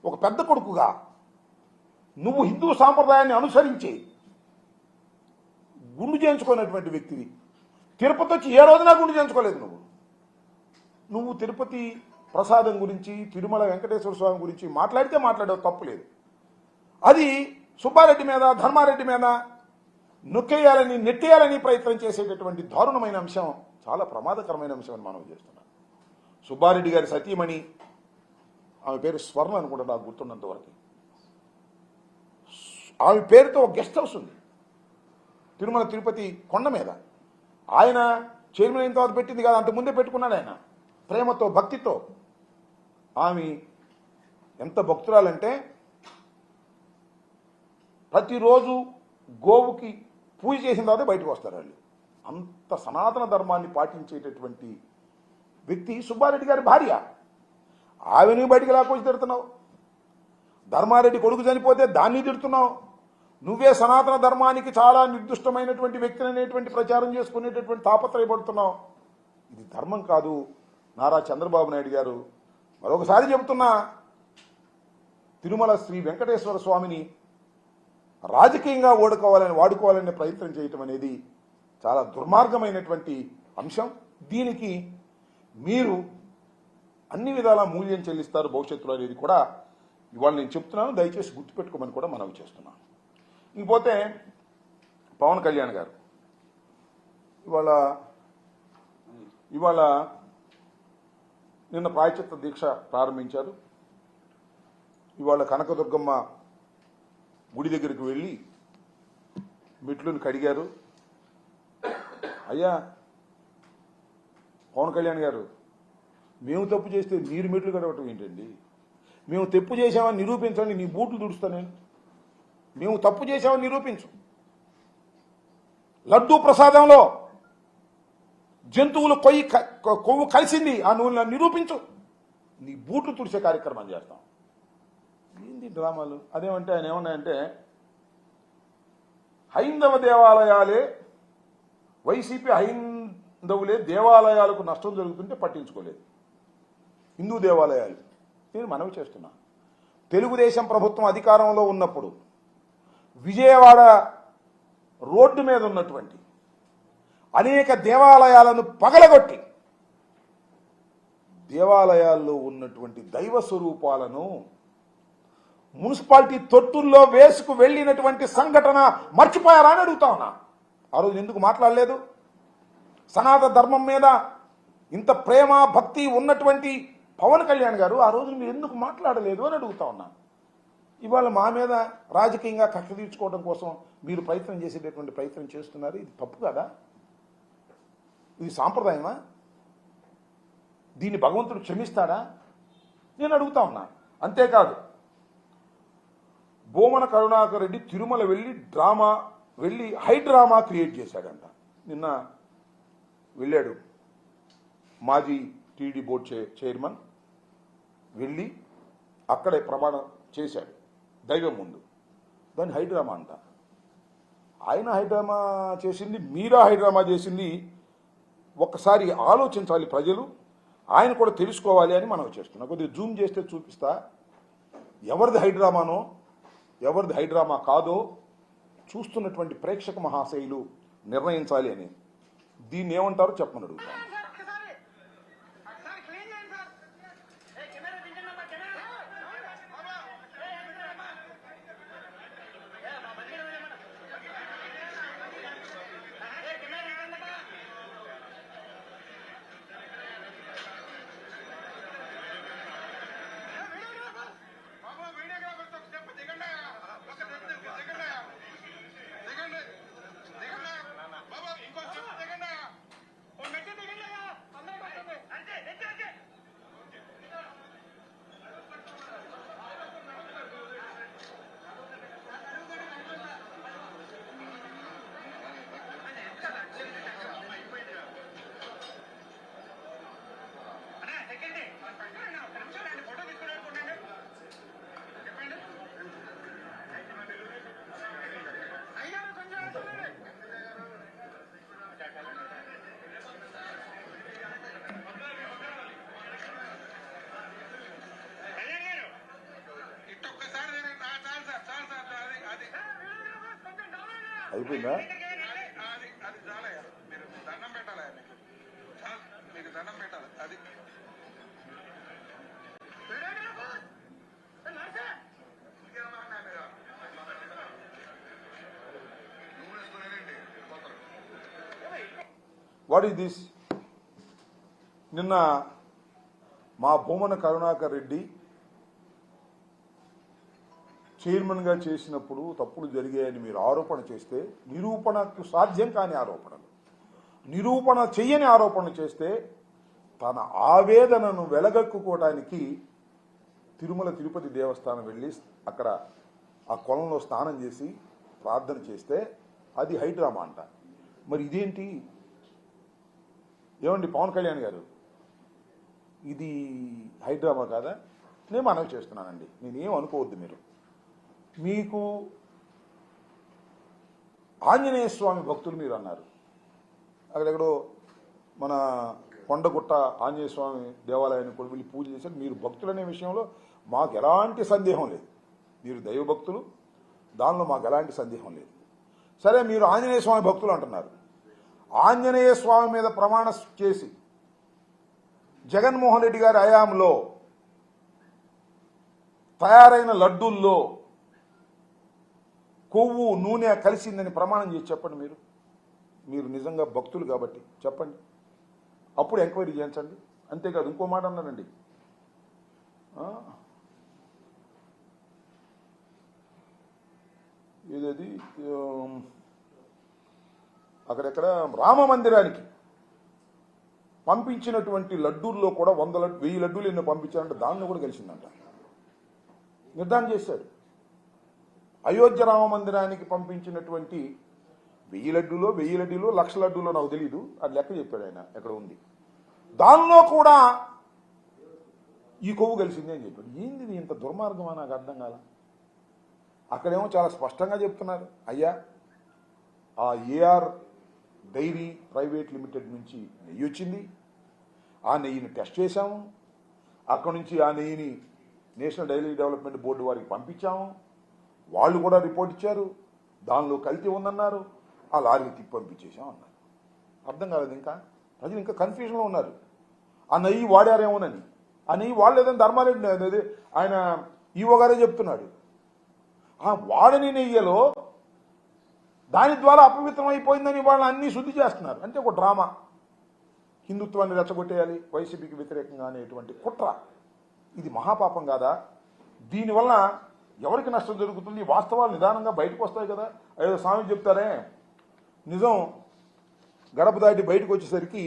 ఒక పెద్ద కొడుకుగా నువ్వు హిందూ సాంప్రదాయాన్ని అనుసరించి గుండు చేయించుకున్నటువంటి వ్యక్తివి. తిరుపతి వచ్చి ఏ రోజునా గుండు చేయించుకోలేదు. నువ్వు తిరుపతి ప్రసాదం గురించి, తిరుమల వెంకటేశ్వర స్వామి గురించి మాట్లాడితే మాట్లాడేవి తప్పులేదు. అది సుబ్బారెడ్డి మీద, ధర్మారెడ్డి మీద నొక్కేయాలని, నెట్టేయాలని ప్రయత్నం చేసేటటువంటి దారుణమైన అంశం, చాలా ప్రమాదకరమైన అంశం అని మనం చేస్తున్నాం. సుబ్బారెడ్డి గారి సతీమణి, ఆమె పేరు స్వర్ణ అనుకుంటా నాకు గుర్తున్నంతవరకు, ఆమె పేరుతో ఒక గెస్ట్ హౌస్ ఉంది తిరుమల తిరుపతి కొండ మీద. ఆయన చైర్మన్ అయిన తర్వాత పెట్టింది కాదు, అంతకుముందే పెట్టుకున్నాడు ఆయన ప్రేమతో, భక్తితో. ఆమె ఎంత భక్తురాలంటే ప్రతిరోజు గోవుకి పూజ చేసిన తర్వాత బయటకు వస్తారు వాళ్ళు. అంత సనాతన ధర్మాన్ని పాటించేటటువంటి వ్యక్తి సుబ్బారెడ్డి గారి భార్య. ఆమెను బయటికి లాక్కొచ్చి తిడుతున్నావు. ధర్మారెడ్డి కొడుకు చనిపోతే దాన్ని తిడుతున్నావు. నువ్వే సనాతన ధర్మానికి చాలా నిర్దిష్టమైనటువంటి వ్యక్తిని అనేటువంటి ప్రచారం చేసుకునేటటువంటి తాపత్రయపడుతున్నావు. ఇది ధర్మం కాదు. నారా చంద్రబాబు నాయుడు గారు, మరొకసారి చెబుతున్నా, తిరుమల శ్రీ వెంకటేశ్వర స్వామిని రాజకీయంగా వాడుకోవాలనే ప్రయత్నం చేయటం అనేది చాలా దుర్మార్గమైనటువంటి అంశం. దీనికి మీరు అన్ని విధాలా మూల్యం చెల్లిస్తారు భవిష్యత్తులో అనేది కూడా ఇవాళ నేను చెప్తున్నాను. దయచేసి గుర్తుపెట్టుకోమని కూడా మనవి చేస్తున్నాను. ఇంకపోతే పవన్ కళ్యాణ్ గారు ఇవాళ నిన్న ప్రాయశ్చిత్త దీక్ష ప్రారంభించారు. ఇవాళ కనకదుర్గమ్మ గుడి దగ్గరికి వెళ్ళి మెట్లను కడిగారు. అయ్యా పవన్ కళ్యాణ్ గారు, మేము తప్పు చేస్తే మీరు మెట్లు కడగటం ఏంటండి? మేము తప్పు చేసామని నిరూపించండి, నీ బూట్లు తుడుస్తానే. మేము తప్పు చేసామని నిరూపించు. లడ్డూ ప్రసాదంలో జంతువులు కొవ్వు కలిసింది, ఆ నువ్వు నిరూపించు, నీ బూట్లు తుడిచే కార్యక్రమం చేస్తాం. ఏంది డ్రామాలు? అదేమంటే ఆయన ఏమన్నాయంటే, హైందవ దేవాలయాలే, వైసీపీ హైందవులే దేవాలయాలకు నష్టం జరుగుతుంటే పట్టించుకోలేదు. హిందూ దేవాలయాలు, నేను మనవి చేస్తున్నా, తెలుగుదేశం ప్రభుత్వం అధికారంలో ఉన్నప్పుడు విజయవాడ రోడ్డు మీద ఉన్నటువంటి అనేక దేవాలయాలను పగలగొట్టి దేవాలయాల్లో ఉన్నటువంటి దైవ స్వరూపాలను మున్సిపాలిటీ తొట్టుల్లో వేసుకు వెళ్ళినటువంటి సంఘటన మర్చిపోయారా అని అడుగుతా ఉన్నా. ఆ రోజు ఎందుకు మాట్లాడలేదు? సనాతన ధర్మం మీద ఇంత ప్రేమ భక్తి ఉన్నటువంటి పవన్ కళ్యాణ్ గారు ఆ రోజు మీరు ఎందుకు మాట్లాడలేదు అని అడుగుతా ఉన్నా. ఇవాళ మా మీద రాజకీయంగా కక్ష తీర్చుకోవడం కోసం మీరు ప్రయత్నం చేసేటటువంటి ప్రయత్నం చేస్తున్నారు. ఇది తప్పు కదా? ఇది సాంప్రదాయమా? దీన్ని భగవంతుడు క్షమిస్తాడా? నేను అడుగుతా ఉన్నా. అంతేకాదు, బోమన కరుణాకర్ రెడ్డి తిరుమల వెళ్ళి హైడ్రామా క్రియేట్ చేశాడంట. నిన్న వెళ్ళాడు మాజీ టీడీ బోర్డు చైర్మన్, వెళ్ళి అక్కడే ప్రమాణం చేశాడు దైవం ముందు. దాన్ని హైడ్రామా అంట. ఆయన హైడ్రామా చేసింది, మీరా హైడ్రామా చేసింది, ఒక్కసారి ఆలోచించాలి ప్రజలు. ఆయన కూడా తెలుసుకోవాలి అని మనం చేస్తున్నాం. కొద్దిగా జూమ్ చేస్తే చూపిస్తా, ఎవరిది హైడ్రామానో ఎవరిది హైడ్రామా కాదో చూస్తున్నటువంటి ప్రేక్షక మహాశయులు నిర్ణయించాలి అని. దీన్ని ఏమంటారో చెప్పమని అడుగుతాను. అయిపోయిందా? అది చాలయ్యా, మీరు దండం పెట్టాలి, మీకు దండం పెట్టాలి. అది వాట్ ఈస్ దిస్? నిన్న మా భూమన కరుణాకర్ రెడ్డి చైర్మన్గా చేసినప్పుడు తప్పులు జరిగాయని మీరు ఆరోపణ చేస్తే, నిరూపణకు సాధ్యం కాని ఆరోపణలు, నిరూపణ చెయ్యని ఆరోపణలు చేస్తే తన ఆవేదనను వెలగక్కుకోవడానికి తిరుమల తిరుపతి దేవస్థానం వెళ్ళి అక్కడ ఆ కొలంలో స్నానం చేసి ప్రార్థన చేస్తే అది హైడ్రామా అంట. మరి ఇదేంటి? ఏమండి పవన్ కళ్యాణ్ గారు, ఇది హైడ్రామా కాదా? నేను మనవి చేస్తున్నానండి, నేనేం అనుకోవద్దు. మీకు ఆంజనేయ స్వామి భక్తులు మీరు అన్నారు. అక్కడెక్కడో మన కొండగుట్ట ఆంజనేయ స్వామి దేవాలయాన్ని కూడా వెళ్ళి పూజ చేశారు. మీరు భక్తులు అనే విషయంలో మాకు ఎలాంటి సందేహం లేదు. మీరు దైవభక్తులు, దానిలో మాకు ఎలాంటి సందేహం లేదు. సరే, మీరు ఆంజనేయ స్వామి భక్తులు అంటున్నారు. ఆంజనేయ స్వామి మీద ప్రమాణ చేసి జగన్మోహన్ రెడ్డి గారి హయాంలో తయారైన లడ్డూల్లో కొవ్వు నూనె కలిసిందని ప్రమాణం చేసి చెప్పండి. మీరు నిజంగా భక్తులు కాబట్టి చెప్పండి, అప్పుడు ఎంక్వైరీ చేయించండి. అంతేకాదు ఇంకో మాట అన్నారండి, ఇదేది అక్కడెక్కడ రామ మందిరానికి పంపించినటువంటి లడ్డూల్లో కూడా 1000 లడ్డూలు ఎన్నో పంపించారంటే దానిలో కూడా కలిసిందంట. నిర్ధారణ చేశాడు. అయోధ్య రామ మందిరానికి పంపించినటువంటి 1000 లడ్డూలో 1,00,000 లడ్డూలో నాకు తెలియదు, అది లెక్క చెప్పాడు ఆయన, ఎక్కడ ఉంది. దానిలో కూడా ఈ కొవ్వు కలిసింది అని చెప్పాడు. ఏంది ఇంత దుర్మార్గమా? నాకు అర్థం కాల. అక్కడేమో చాలా స్పష్టంగా చెప్తున్నారు, అయ్యా ఆ ఏఆర్ డైరీ ప్రైవేట్ లిమిటెడ్ నుంచి నెయ్యి వచ్చింది, ఆ నెయ్యిని టెస్ట్ చేశాము, అక్కడి నుంచి ఆ నెయ్యిని నేషనల్ డైరీ డెవలప్మెంట్ బోర్డు వారికి పంపించాము, వాళ్ళు కూడా రిపోర్ట్ ఇచ్చారు, దానిలో కల్తీ ఉందన్నారు, ఆ లారీని తిప్పి పంపించేసాం అన్నారు. అర్థం కాలేదు. ఇంకా ప్రజలు ఇంకా కన్ఫ్యూజన్లో ఉన్నారు. ఆ నెయ్యి వాడారేమోనని. ఆ నెయ్యి వాడలేదని ధర్మారెడ్డి అనేది ఆయన ఈవో గారే చెప్తున్నాడు. ఆ వాడని నెయ్యలో దాని ద్వారా అపవిత్రం అయిపోయిందని వాళ్ళని అన్నీ శుద్ధి చేస్తున్నారు. అంటే ఒక డ్రామా, హిందుత్వాన్ని రెచ్చగొట్టేయాలి, వైసీపీకి వ్యతిరేకంగా అనేటువంటి కుట్ర. ఇది మహాపాపం కాదా? దీనివల్ల ఎవరికి నష్టం జరుగుతుంది? వాస్తవాలు నిదానంగా బయటకు వస్తాయి కదా. ఏదో స్వామి చెప్తారే, నిజం గడప దాటి బయటకు వచ్చేసరికి